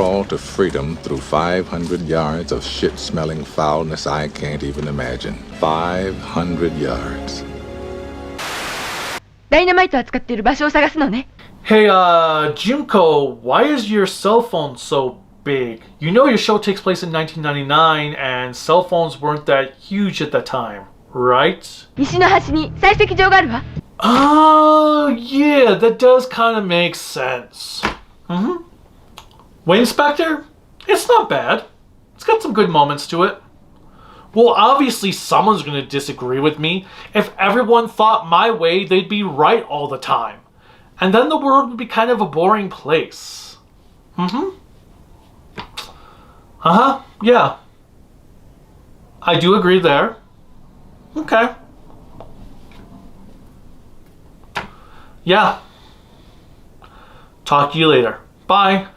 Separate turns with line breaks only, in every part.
crawl to freedom through 500 yards of shit-smelling foulness I can't even imagine. 500 yards.
ダイナマイトを扱っている場所を探すのね。
Hey, Junko, why is your cell phone so big? You know your show takes place in 1999 and cell phones weren't that huge at that time, right?
西の端に採石場があるわ。
Oh, yeah, that does kind of make sense. Winspector? It's not bad. It's got some good moments to it. Well, obviously someone's going to disagree with me. If everyone thought my way, they'd be right all the time. And then the world would be kind of a boring place. Yeah. I do agree there. Okay. Yeah. Talk to you later. Bye.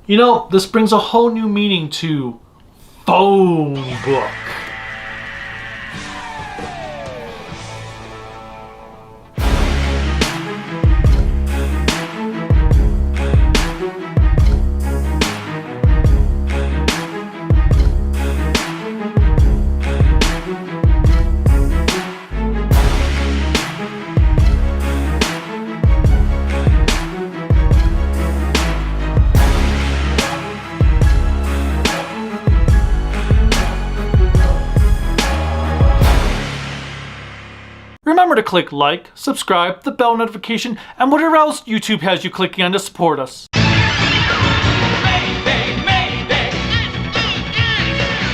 You know, this brings a whole new meaning to phone book. Remember to click like, subscribe, the bell notification, and whatever else YouTube has you clicking on to support us.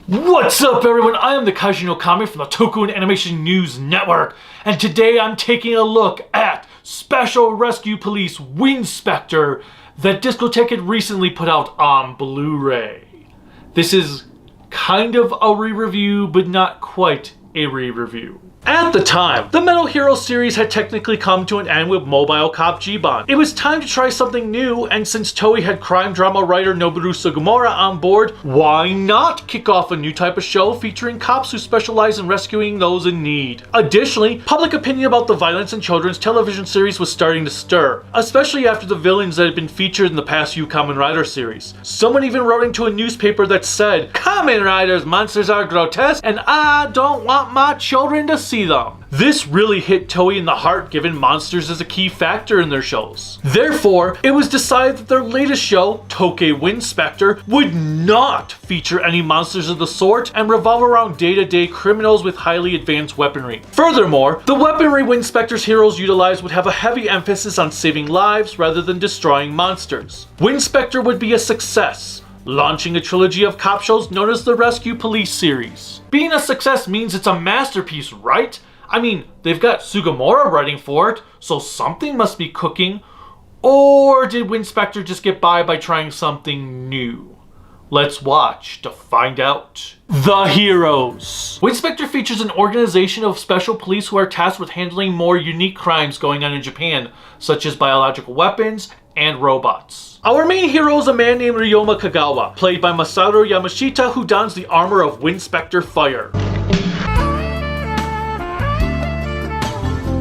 What's up, everyone? I am the Kaiju no Kami from the Toku and Animation News Network, and today I'm taking a look at Special Rescue Police Winspector that Discotek had recently put out on Blu-ray. This is kind of a re-review, but not quite a re-review. At the time, the Metal Hero series had technically come to an end with Mobile Cop Jiban. It was time to try something new, and since Toei had crime drama writer Noburu Sugimura on board, why not kick off a new type of show featuring cops who specialize in rescuing those in need? Additionally, public opinion about the violence in children's television series was starting to stir, especially after the villains that had been featured in the past few Kamen Rider series. Someone even wrote into a newspaper that said, "Kamen Rider's monsters are grotesque and I don't want my children to see them." This really hit Toei in the heart, given monsters as a key factor in their shows. Therefore, it was decided that their latest show, Toku Winspector, would not feature any monsters of the sort and revolve around day-to-day criminals with highly advanced weaponry. Furthermore, the weaponry Winspector's heroes utilize would have a heavy emphasis on saving lives rather than destroying monsters. Winspector would be a success, launching a trilogy of cop shows known as the Rescue Police series. Being a success means it's a masterpiece, right? I mean, they've got Sugimura writing for it, so something must be cooking. Or did Winspector just get by trying something new? Let's watch to find out. The Heroes. Winspector features an organization of special police who are tasked with handling more unique crimes going on in Japan, such as biological weapons and robots. Our main hero is a man named Ryoma Kagawa, played by Masaru Yamashita, who dons the armor of Winspector Fire.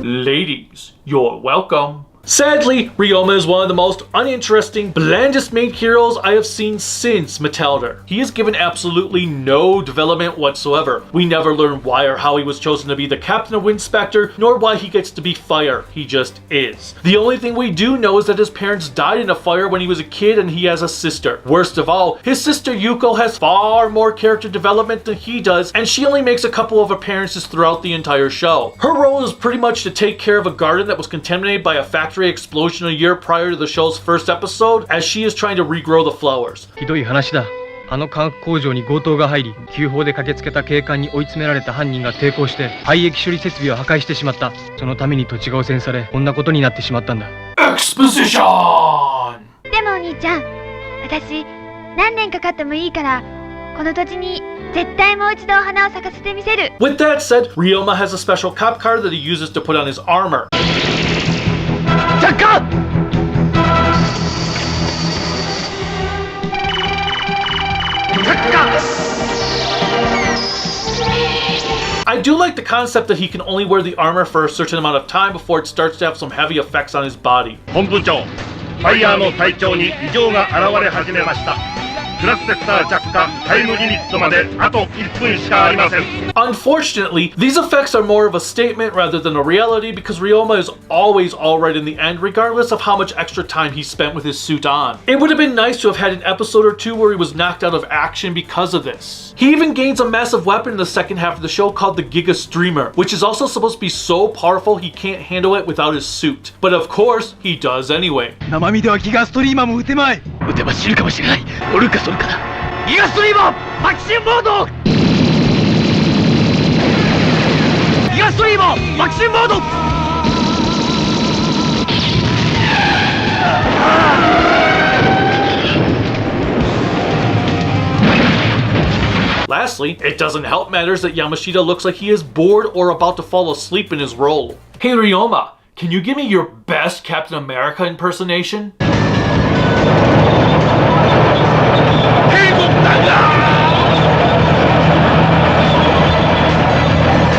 Ladies, you're welcome. Sadly, Ryoma is one of the most uninteresting, blandest main heroes I have seen since Metalder. He is given absolutely no development whatsoever. We never learn why or how he was chosen to be the captain of Winspector, nor why he gets to be Fire. He just is. The only thing we do know is that his parents died in a fire when he was a kid and he has a sister. Worst of all, his sister Yuko has far more character development than he does, and she only makes a couple of appearances throughout the entire show. Her role is pretty much to take care of a garden that was contaminated by a factory explosion a year prior to the show's first episode, as she is trying to regrow the flowers.
ひどい話だ。あの化学工場に強盗が入り、急報で駆けつけた警官に追い詰められた犯人が抵抗して廃液処理設備を破壊してしまった。そのために土地が汚染され、こんなことになってしまったんだ。
Exposition!
でもお兄ちゃん、私何年かかってもいいからこの土地に絶対もう一度お花を咲かせてみせる。
With that said, Ryoma has a special cop car that he uses to put on his armor. I do like the concept that he can only wear the armor for a certain amount of time before it starts to have some heavy effects on his body.
本部長、
ファイヤーの体調に異常が現れ始めました。クラスセクター着火タイムリミットまであと1分しかありません。
Unfortunately, these effects are more of a statement rather than a reality because Ryoma is always alright in the end regardless of how much extra time he spent with his suit on. It would have been nice to have had an episode or two where he was knocked out of action because of this. He even gains a massive weapon in the second half of the show called the Giga Streamer, which is also supposed to be so powerful he can't handle it without his suit. But of course, he does anyway.
生身ではギガストリーマーも撃てまい。撃てば死ぬかもしれない。おるかそるかだ。ギガストリーマーマキシムモード。ギガストリーマーマキシムモード。
Lastly, it doesn't help matters that Yamashita looks like he is bored or about to fall asleep in his role. Hey Ryoma, can you give me your best Captain America impersonation?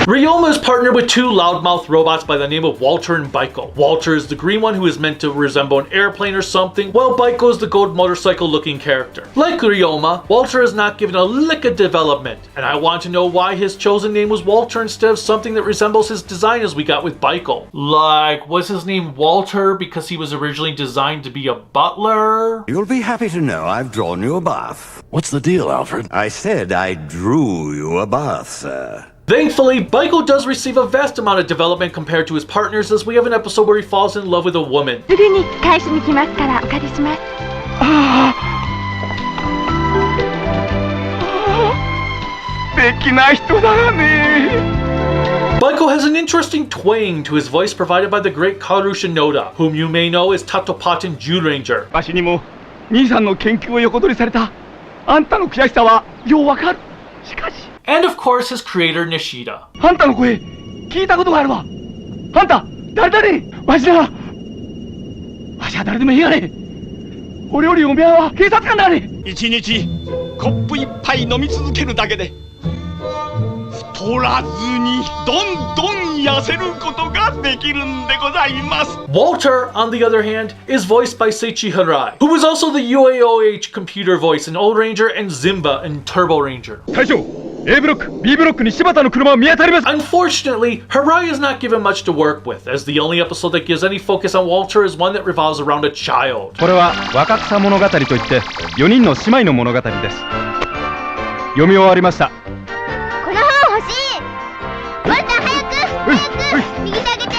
Ryoma is partnered with two loudmouth robots by the name of Walter and Baiko. Walter is the green one who is meant to resemble an airplane or something, while Baiko is the gold motorcycle looking character. Like Ryoma, Walter is not given a lick of development, and I want to know why his chosen name was Walter instead of something that resembles his design as we got with Baiko. Like, was his name Walter because he was originally designed to be a butler?
You'll be happy to know I've drawn you a bath.
What's the deal, Alfred?
I said I drew you a bath, sir.
Thankfully, Baiko does receive a vast amount of development compared to his partners as we have an episode where he falls in love with a woman.
すぐに返しに来ますからお借りします。
素敵な人だね。
Baiko has an interesting twang to his voice provided by the great Kaoru Shinoda, whom you may know as Tatopaten Zyuranger.
わしにも兄さんの研究を横取りされた。あんたの悔しさはようわかる。しかし。
And of course his creator Nishida.
あんたの声聞いたことがあるわ。あんた誰だね。わしは誰でもいいがね。俺よりおめえは警察官だね。
一日コップ一杯飲み続けるだけで太らずにどんどん痩せることができるんでございます。
Walter, on the other hand, is voiced by Seiichi Harai, who was also the UAOH computer voice in Old Ranger and Zimba in Turbo Ranger.
隊長 A ブロック B ブロックに柴田の車は見当たります。
Unfortunately, Harai is not given much to work with, as the only episode that gives any focus on Walter is one that revolves around a child.
これは若草物語といって4人の姉妹の物語です。読み終わりました。
この本欲しい。ウォルター早く右手あげて。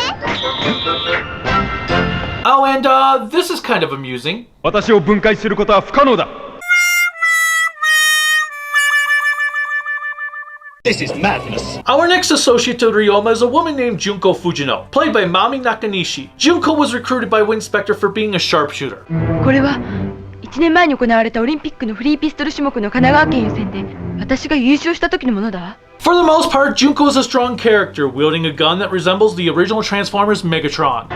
Oh, and this is kind of amusing.
私を分解することは不可能だ。
This is madness.
Our next associate to Ryoma is a woman named Junko Fujino, played by Mami Nakanishi. Junko was recruited by Winspector for being a sharpshooter.
これは1年前に行われたオリンピックのフリーピストル種目の神奈川県予選で私が優勝した時のものだわ。
For the most part, Junko is a strong character, wielding a gun that resembles the original Transformers Megatron.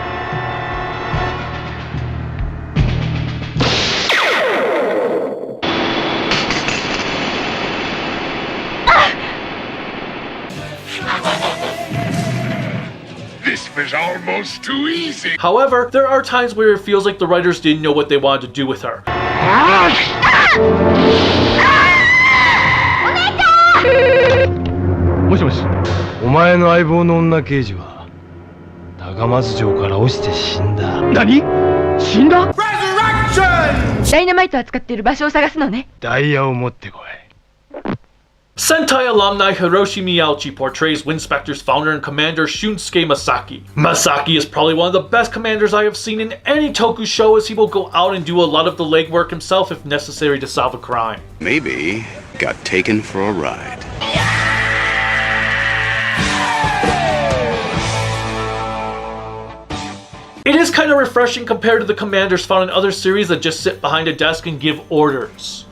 This was almost too easy.
However, there are times where it feels like the writers didn't know what they wanted to do with her.
もしもし。お前の相棒の女刑事は高松城から落ちて死んだ。何？死んだ？
ダイナマイトを扱っている場所を探すのね。
ダイヤを持ってこい。
Sentai alumni Hiroshi Miyauchi portrays Winspector's founder and commander Shunsuke Masaki. Masaki is probably one of the best commanders I have seen in any Toku show, as he will go out and do a lot of the legwork himself if necessary to solve a crime.
Maybe got taken for a ride.
It is kind of refreshing compared to the commanders found in other series that just sit behind a desk and give orders.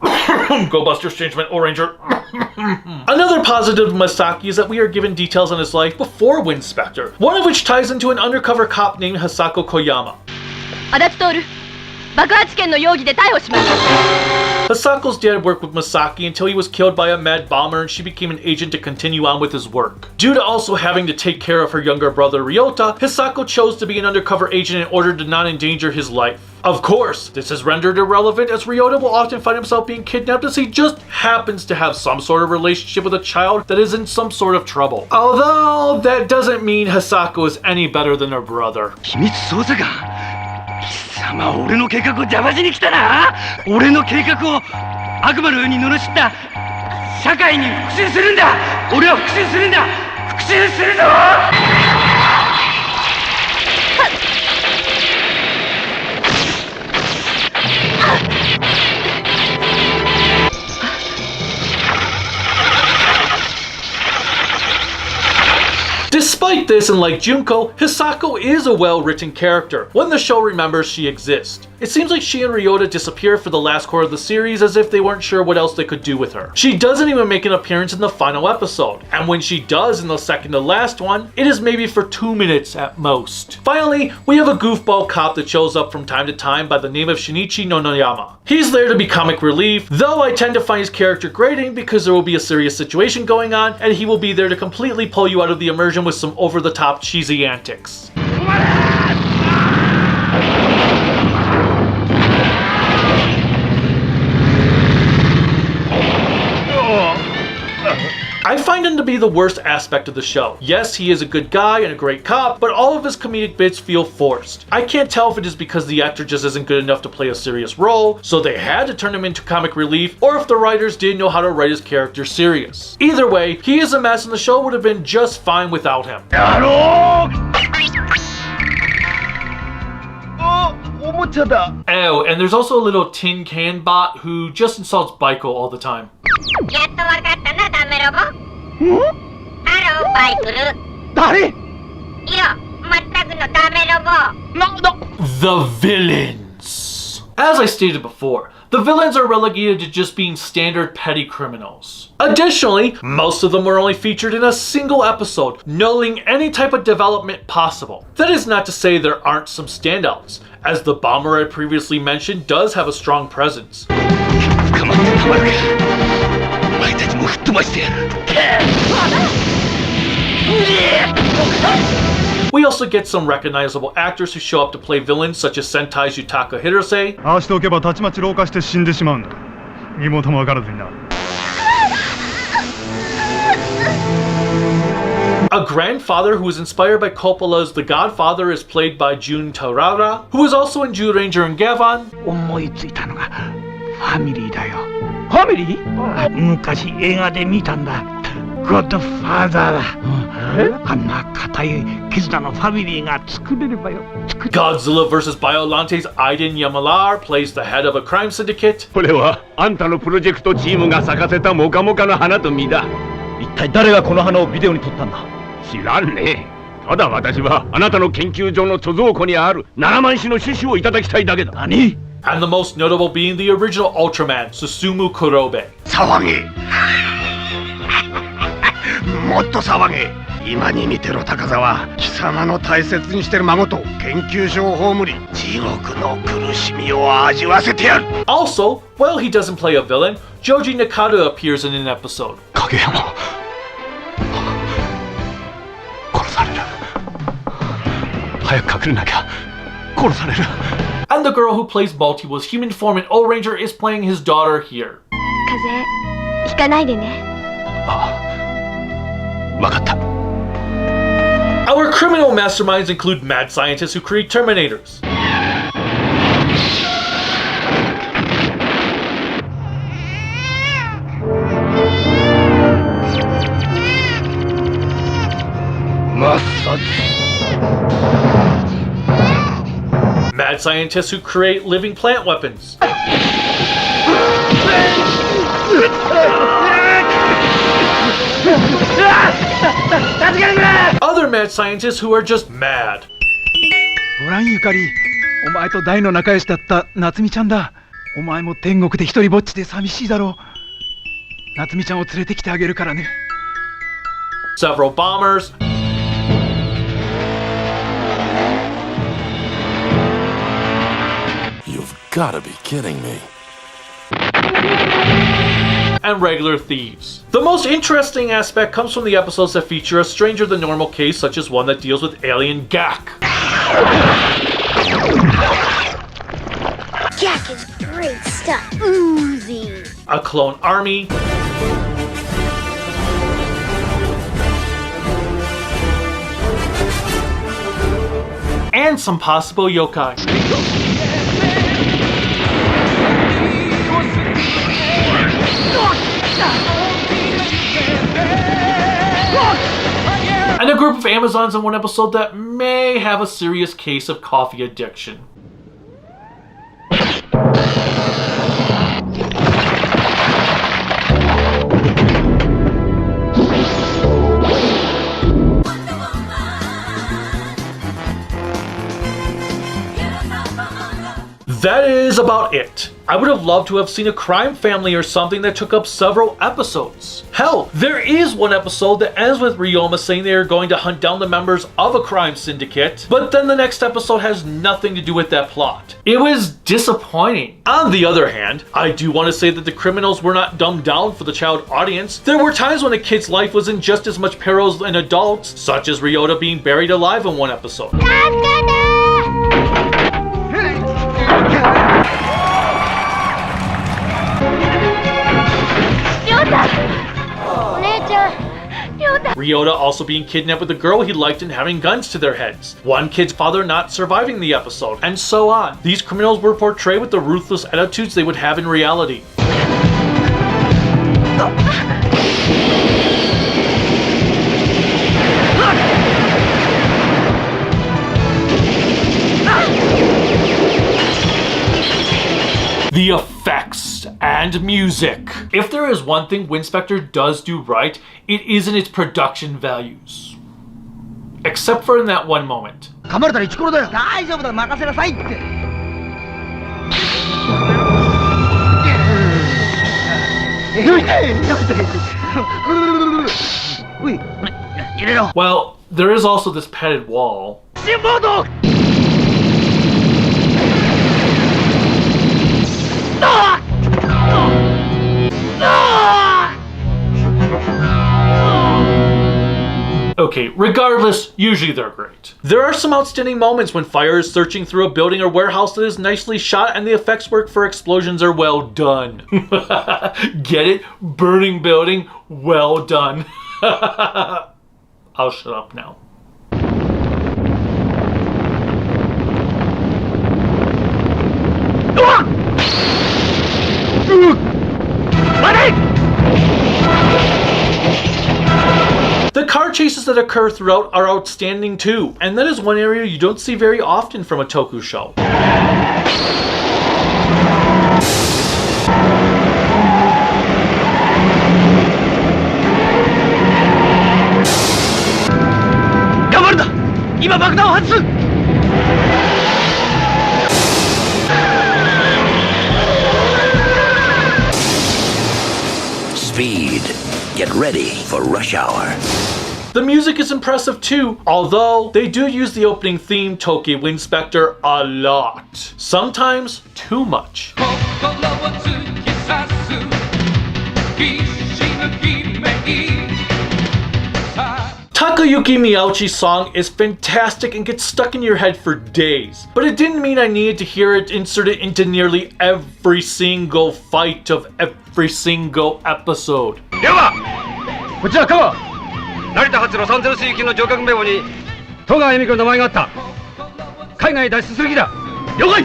Go Buster, Changeman, Oranger. Another positive of Masaki is that we are given details on his life before Winspector, one of which ties into an undercover cop named Hisako Koyama.
足立徹、爆発件の容疑で逮捕します。
Hisako's dad worked with Masaki until he was killed by a mad bomber and she became an agent to continue on with his work. Due to also having to take care of her younger brother Ryota, Hisako chose to be an undercover agent in order to not endanger his life. Of course, this is rendered irrelevant as Ryota will often find himself being kidnapped as he just happens to have some sort of relationship with a child that is in some sort of trouble. Although, that doesn't mean Hisako is any better than her brother.
秘密捜査官貴様俺の計画を邪魔しに来たな俺の計画を悪魔のように罵った社会に復讐するんだ俺は復讐するんだ復讐するぞ
Despite this, and like Junko, Hisako is a well-written character, one the show remembers she exists. It seems like she and Ryota disappear for the last quarter of the series as if they weren't sure what else they could do with her. She doesn't even make an appearance in the final episode, and when she does in the second to last one, it is maybe for 2 minutes at most. Finally, we have a goofball cop that shows up from time to time by the name of Shinichi Nonoyama. He's there to be comic relief, though I tend to find his character grating because there will be a serious situation going on, and he will be there to completely pull you out of the immersion with some over-the-top cheesy antics. I find him to be the worst aspect of the show. Yes, he is a good guy and a great cop, but all of his comedic bits feel forced. I can't tell if it is because the actor just isn't good enough to play a serious role, so they had to turn him into comic relief, or if the writers didn't know how to write his character serious. Either way, he is a mess and the show would have been just fine without him. Oh, and there's also a little tin can bot who just insults Baiko all the time. The villains! As I stated before, the villains are relegated to just being standard petty criminals. Additionally, most of them were only featured in a single episode, nulling any type of development possible. That is not to say there aren't some standouts, as the bomber I previously mentioned does have a strong presence. We also get some recognizable actors who show up to play villains such as Sentai's Yutaka Hirose,
ああしておけばたちまち老化して死んでしまうんだ身元もわからずにな
A grandfather who was inspired by Coppola's The Godfather is played by Jun Taurara, who was also in Zyuranger and Gavan.
思いついたのがファミリーだよファミリー昔映画で見たんだゴッドファーザーだあんな固い絆のファミリーが作れればよ
Godzilla vs. Biolante's Aiden Yamalar plays the head of a crime syndicate.
これはあんたのプロジェクトチームが咲かせたモカモカの花と実だ一体誰がこの花をビデオに撮ったんだ知らんねただ私はあなたの研究所の貯蔵庫にある7万種の種子をいただきたいだけだ何
And the most notable being the original Ultraman, Susumu Kurobe.
騒げもっと騒げ今に見てろ高沢貴様の大切にしてる孫と研究所を葬り地獄の苦しみを味わせてやる
Also, while he doesn't play a villain, Joji Nakata appears in an episode.
影山殺される早く隠れなきゃ殺される
And the girl who plays Multi was human form in O-Ranger is playing his daughter here.
風邪ひかないでね。
ああ、わかった。
Our criminal masterminds include mad scientists who create Terminators. Mad scientists who create living plant weapons. Other mad scientists who are just mad.
ごらんゆかりお前と大の仲良しだった夏美ちゃんだお前も天国で一人ぼっちで寂しいだろう夏美ちゃんを連れてきてあげるからね
Several bombers.
You've gotta be kidding me.
And regular thieves. The most interesting aspect comes from the episodes that feature a stranger than normal case, such as one that deals with alien Gak.
is great stuff. Oozy.
A clone army, and some possible yokai. And a group of Amazons in one episode that may have a serious case of coffee addiction. That is about it. I would have loved to have seen a crime family or something that took up several episodes. Hell, there is one episode that ends with Ryoma saying they are going to hunt down the members of a crime syndicate, but then the next episode has nothing to do with that plot. It was disappointing. On the other hand, I do want to say that the criminals were not dumbed down for the child audience. There were times when a kid's life was in just as much peril as an adult's, such as Ryota being buried alive in one episode. Ryota also being kidnapped with a girl he liked and having guns to their heads. One kid's father not surviving the episode, and so on. These criminals were portrayed with the ruthless attitudes they would have in reality. The effects and music. If there is one thing Winspector does do right, it is in its production values. Except for in that one moment. Well, there is also this padded wall. Okay, regardless, usually they're great. There are some outstanding moments when fire is searching through a building or warehouse that is nicely shot and the effects work for explosions are well done. Get it? Burning building, well done. I'll shut up now. The car chases that occur throughout are outstanding too, and that is one area you don't see very often from a Toku show.
Speed. Get ready for rush hour.
The music is impressive too, although they do use the opening theme Toei Winspector a lot. Sometimes too much. Takayuki Miyauchi's song is fantastic and gets stuck in your head for days, but it didn't mean I needed to hear it inserted into nearly every single fight of every single episode.
こちらカ成田発ロサンゼルス行きの乗客名簿に戸川恵美子の名前があった。海外脱出する気だ。了解。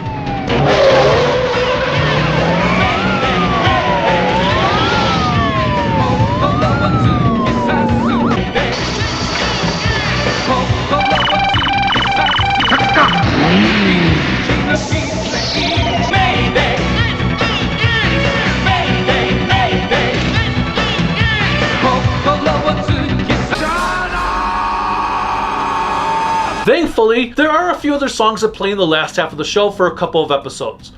Thankfully, there are a few other songs that play in the last half of the show for a couple of episodes.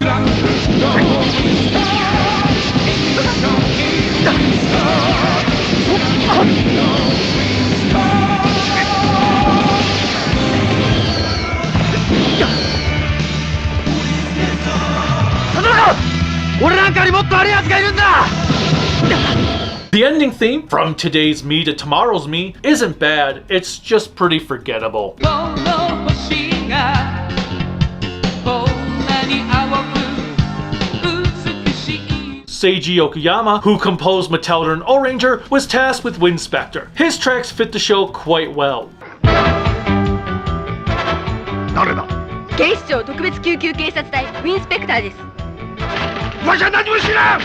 The ending theme, From Today's Me to Tomorrow's Me, isn't bad, it's just pretty forgettable. Seiji Okuyama, who composed Metallica and O-Ranger, was tasked with Winspector. His tracks fit the show quite well.
誰だ？
警視庁特別救急警察隊ウィンスペクターです。
わしは何も知らん。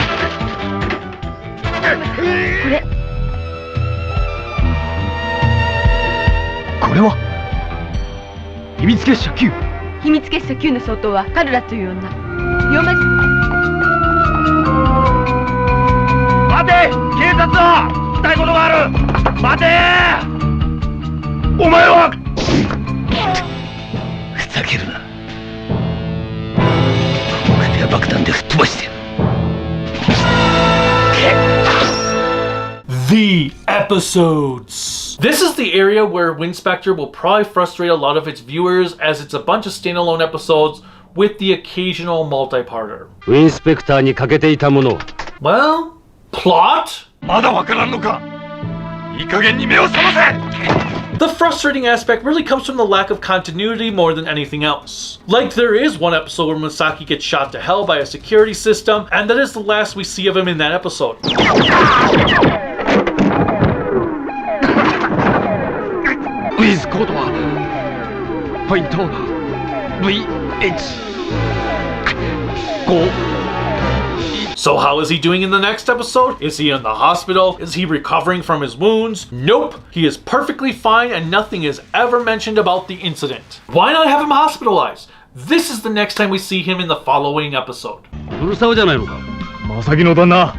これは秘密結社9。
秘密結社9の総統はカルラという女。4枚。
待て！警察だ！聞きたいことがある！待て！お前は！
ふざけるな。僕が爆弾で吹っ飛ばしてやる。
The episodes. This is the area where Winspector will probably frustrate a lot of its viewers, as it's a bunch of standalone episodes with the occasional multi-parter.
ウィンスペクターに欠けていたもの。
Well, plot?
まだわからんのか？いい加減に目を覚ませ！
The frustrating aspect really comes from the lack of continuity more than anything else. Like, there is one episode where Masaki gets shot to hell by a security system, and that is the last we see of him in that episode.
ウィズコードはポイント VH5。
So how is he doing in the next episode? Is he in the hospital? Is he recovering from his wounds? Nope. He is perfectly fine and nothing is ever mentioned about the incident. Why not have him hospitalized? This is the next time we see him in the following episode.
古沢じゃないのか。正木の旦那。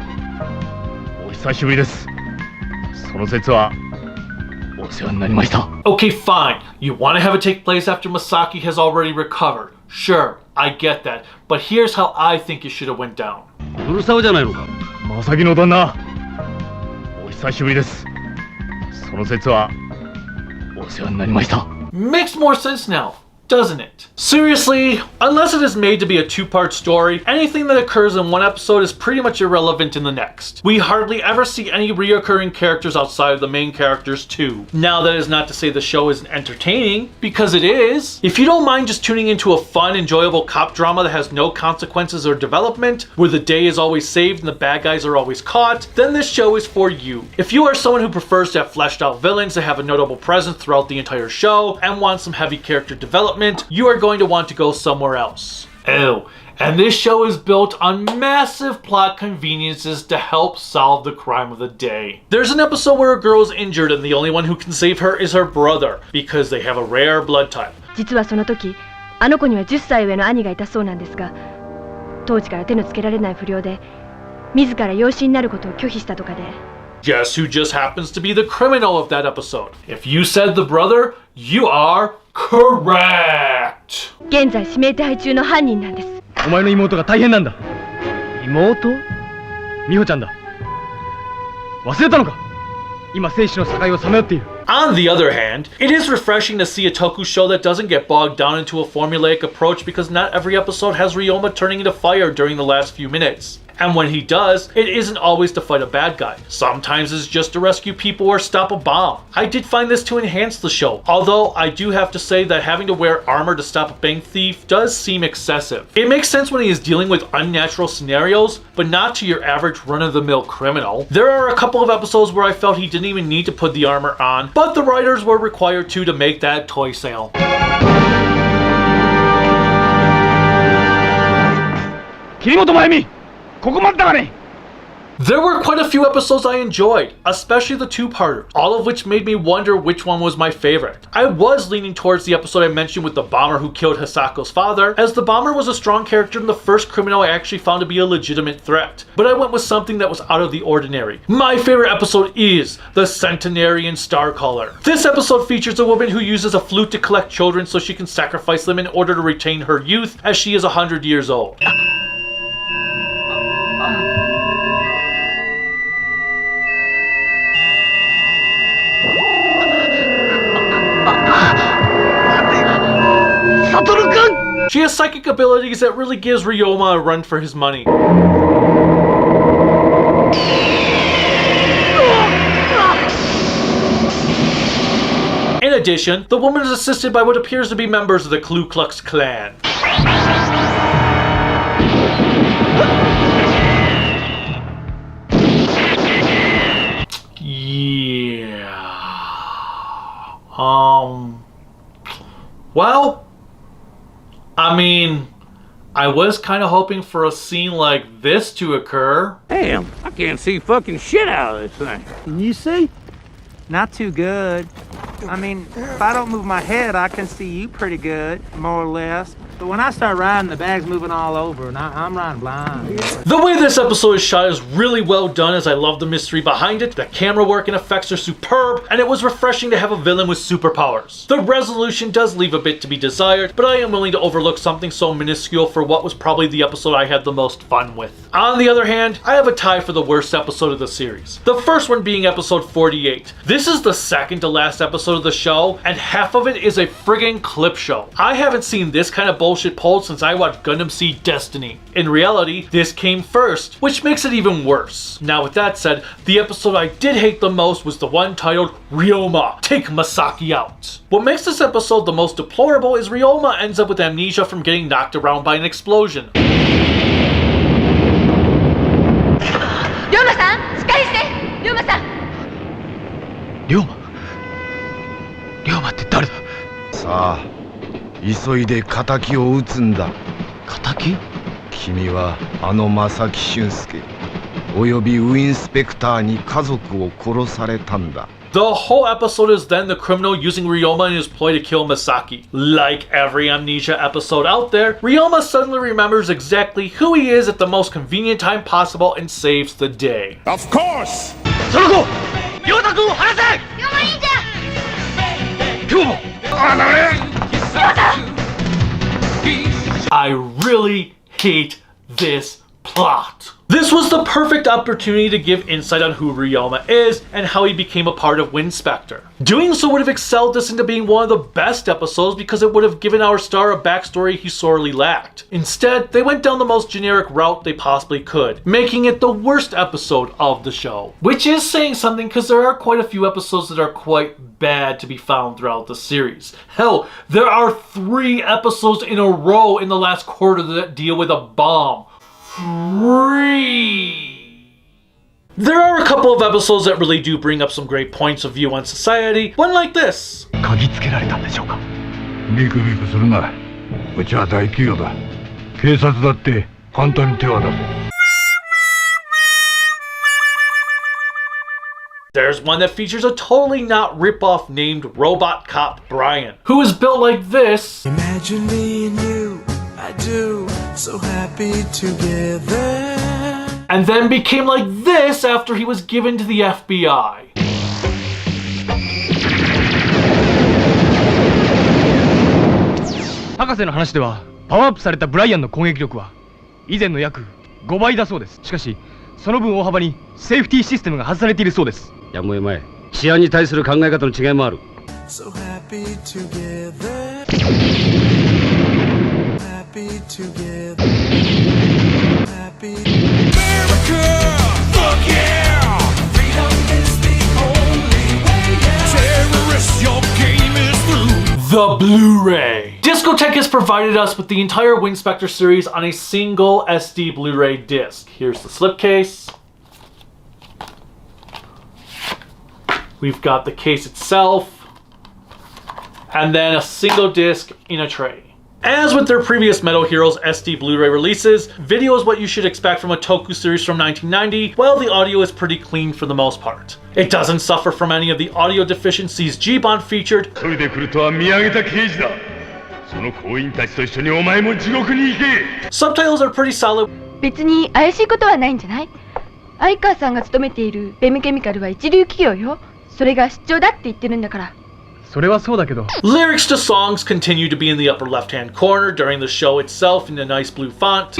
お久しぶりです。その説はお世話になりました。
Okay, fine. You want to have it take place after Masaki has already recovered. Sure, I get that. But here's how I think it should have went down.
古沢じゃないのか。正木の旦那。お久しぶりです。その説はお世話になりました。
Makes more sense now, doesn't it? Seriously, unless it is made to be a two-part story, anything that occurs in one episode is pretty much irrelevant in the next. We hardly ever see any reoccurring characters outside of the main characters too. Now that is not to say the show isn't entertaining, because it is. If you don't mind just tuning into a fun, enjoyable cop drama that has no consequences or development, where the day is always saved and the bad guys are always caught, then this show is for you. If you are someone who prefers to have fleshed out villains that have a notable presence throughout the entire show, and want some heavy character development, you are going to want to go somewhere else. Oh, and this show is built on massive plot conveniences to help solve the crime of the day. There's an episode where a girl is injured and the only one who can save her is her brother, because they have a rare blood type.
実はその時、あの子には10歳上の兄がいたそうなんですが、当時から手のつけられない不良で、自ら養子になることを拒否したとかで。
Guess who just happens to be the criminal of that episode? If you said the brother, you are correct.
現在指名手配中の犯人なんです。
お前の妹が大変なんだ。妹？美穂ちゃんだ。忘れたのか？今生死の境をさまよっている。
On the other hand, it is refreshing to see a Toku show that doesn't get bogged down into a formulaic approach, because not every episode has Ryoma turning into fire during the last few minutes. And when he does, it isn't always to fight a bad guy. Sometimes it's just to rescue people or stop a bomb. I did find this to enhance the show, although I do have to say that having to wear armor to stop a bank thief does seem excessive. It makes sense when he is dealing with unnatural scenarios, but not to your average run-of-the-mill criminal. There are a couple of episodes where I felt he didn't even need to put the armor on, but the writers were required to make that toy sale.
桐本真由美、ここまでだがね。
There were quite a few episodes I enjoyed, especially the two-parter, all of which made me wonder which one was my favorite. I was leaning towards the episode I mentioned with the bomber who killed Hisako's father, as the bomber was a strong character and the first criminal I actually found to be a legitimate threat. But I went with something that was out of the ordinary. My favorite episode is the Centenarian Starcaller. This episode features a woman who uses a flute to collect children so she can sacrifice them in order to retain her youth, as she is 100 years old. She has psychic abilities that really gives Ryoma a run for his money. In addition, the woman is assisted by what appears to be members of the Ku Klux Klan. Well, I mean, I was kind of hoping for a scene like this to occur.
Damn, I can't see fucking shit out of this thing.
Can you see? Not too good. I mean, if I don't move my head, I can see you pretty good, more or less. But when I start riding, the bag's moving all over, and I'm riding blind.
The way this episode is shot is really well done, as I love the mystery behind it. The camera work and effects are superb, and it was refreshing to have a villain with superpowers. The resolution does leave a bit to be desired, but I am willing to overlook something so minuscule for what was probably the episode I had the most fun with. On the other hand, I have a tie for the worst episode of the series. The first one being episode 48. This is the second to last episode of the show, and half of it is a friggin' clip show. I haven't seen this kind of bullshit pulled since I watched Gundam Seed Destiny. In reality, this came first, which makes it even worse. Now with that said, the episode I did hate the most was the one titled Ryoma, Take Masaki Out. What makes this episode the most deplorable is Ryoma ends up with amnesia from getting knocked around by an explosion.
Ryoma-san, しっかりして! Ryoma-san!
龍馬って誰だ?
さあ、急いで仇を撃つんだ。
仇?
君はあの正木俊介およびウィンスペクターに家族を殺されたんだ。
The whole episode is then the criminal using Ryoma in his ploy to kill Masaki. Like every Amnesia episode out there, Ryoma suddenly remembers exactly who he is at the most convenient time possible and saves the day.
Of course!
その子亮太君を離せ!
龍馬忍者!
今日も
I really hate this plot. This was the perfect opportunity to give insight on who Ryoma is and how he became a part of Winspector. Doing so would have excelled this into being one of the best episodes because it would have given our star a backstory he sorely lacked. Instead, they went down the most generic route they possibly could, making it the worst episode of the show. Which is saying something because there are quite a few episodes that are quite bad to be found throughout the series. Hell, there are 3 episodes in a row in the last quarter that deal with a bomb. 3. There are a couple of episodes that really do bring up some great points of view on society. One like this.
鍵つけられたんでしょうか?
ビクビクするな。うちは大企業だ。警察だって簡単に手は出せ。
There's one that features a totally not rip-off named Robot Cop Brian, who is built like this.
Imagine me and you, I do, so happy together.
And then became like this after he was given to the FBI.
博士の話ではパワーアップされたブライアンの攻撃力は以前の約5倍だそうです。しかしその分大幅にセーフティーシステムが外されているそうです。
やむを得まい。治安に対する考え方の違いもある。
So happy together. Happy together. Happy. America, fuck yeah! Freedom is the only way. Terrorists, your game is through.
The Blu-ray. Discotech has provided us with the entire Winspector series on a single SD Blu-ray disc. Here's the slipcase. We've got the case itself, and then a single disc in a tray. As with their previous Metal Heroes SD Blu-ray releases, video is what you should expect from a Toku series from 1990, while the audio is pretty clean for the most part. It doesn't suffer from any of the audio deficiencies Jiban featured. Subtitles are pretty solid.
別に怪しいことはないんじゃない？相川さんが勤めているベムケミカルは一流企業よ。それが出張だって言ってるんだから。
それはそうだけど。
Lyrics to songs continue to be in the upper left-hand corner during the show itself in a nice blue font.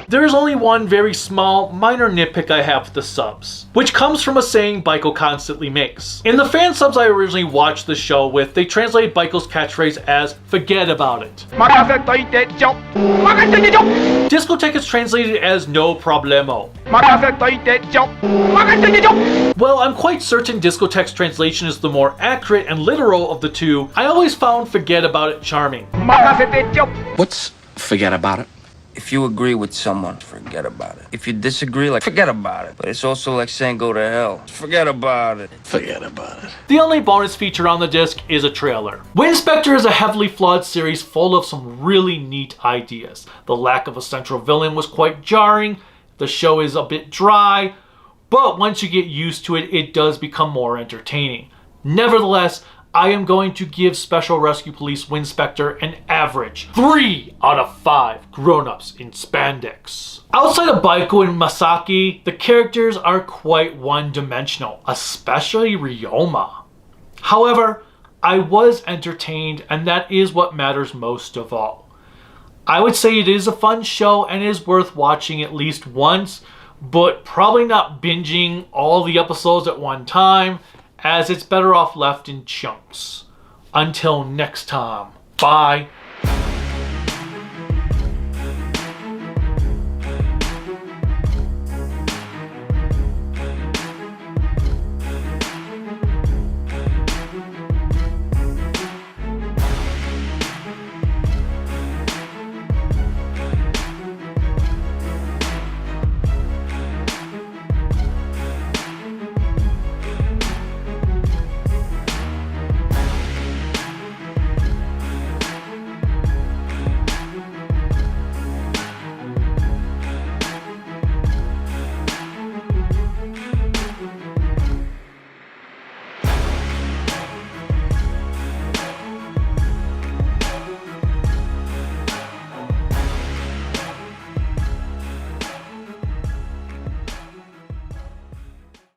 There is only one very small, minor nitpick I have with the subs, which comes from a saying Baiko constantly makes. In the fan subs I originally watched the show with, they translated Baiko's catchphrase as, forget about it. Discotech is translated as no problemo. Well, I'm quite certain Discotech's translation is the more accurate and literal of the two. I always found forget about it charming.
What's forget about it?
If you agree with someone, forget about it. If you disagree, like, forget about it. But it's also like saying go to hell. Forget about it.
Forget about it.
The only bonus feature on the disc is a trailer. Winspector is a heavily flawed series full of some really neat ideas. The lack of a central villain was quite jarring. The show is a bit dry, but once you get used to it, it does become more entertaining. Nevertheless, I am going to give Special Rescue Police Winspector an average 3 out of 5 grown-ups in spandex. Outside of Baiko and Masaki, the characters are quite one-dimensional, especially Ryoma. However, I was entertained, and that is what matters most of all. I would say it is a fun show and is worth watching at least once, but probably not binging all the episodes at one time, as it's better off left in chunks. Until next time, bye.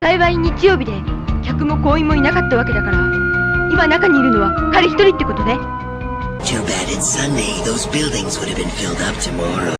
幸い日曜日で客も行員もいなかったわけだから、今中にいるのは彼一人ってことね。
Too bad it's Sunday. Those buildings would have been filled up tomorrow.